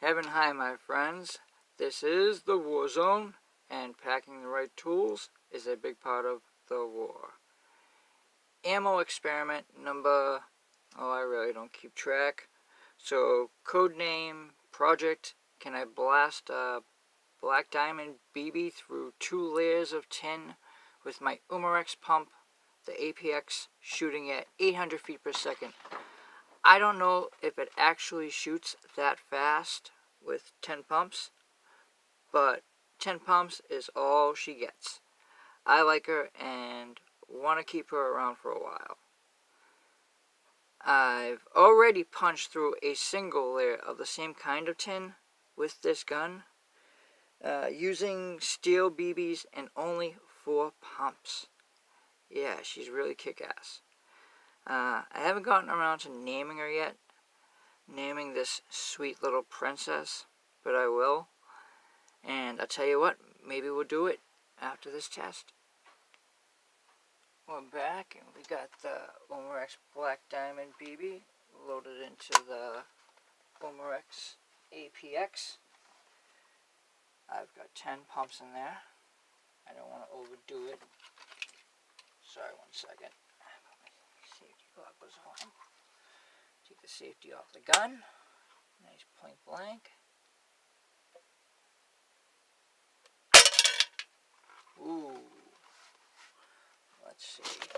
Heaven high, my friends. This is the war zone, and packing the right tools is a big part of the war. Ammo experiment number, I really don't keep track. So, codename project, can I blast a black diamond BB through 2 layers of tin with my Umarex pump, the APX, shooting at 800 feet per second. I don't know if it actually shoots that fast with 10 pumps, but 10 pumps is all she gets. I like her and want to keep her around for a while. I've already punched through a single layer of the same kind of tin with this gun, using steel BBs and only 4 pumps. Yeah, she's really kick-ass. I haven't gotten around to naming her yet, naming this sweet little princess, but I will. And I'll tell you what, maybe we'll do it after this test. We're back, and we got the Umarex Black Diamond BB loaded into the Umarex APX. I've got 10 pumps in there. I don't want to overdo it. Sorry, one second. Safety goggles on. Take the safety off the gun. Nice point blank. Ooh. Let's see.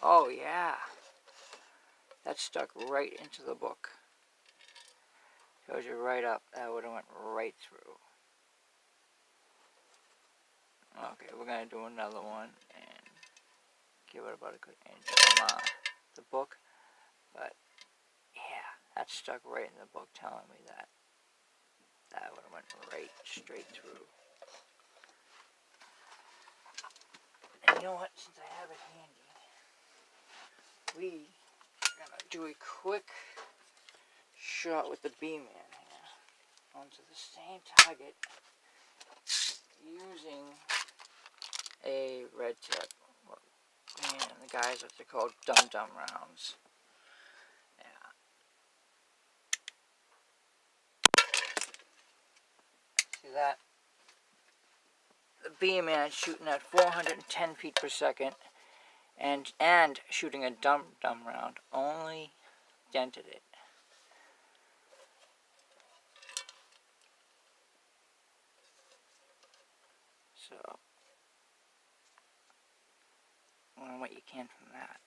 Oh yeah. That stuck right into the book. Shows you right up. That would have went right through. Okay, we're going to do another one and give it about a good inch from the book. But yeah, that stuck right in the book, telling me that would have went right straight through. And you know what? Since I have it handy, we are going to do a quick shot with the B-Man here onto the same target using a red tip. And the guys, what they're called, dum-dum rounds. Yeah. See that? The B-Man shooting at 410 feet per second and shooting a dum-dum round only dented it. So, learn what you can from that.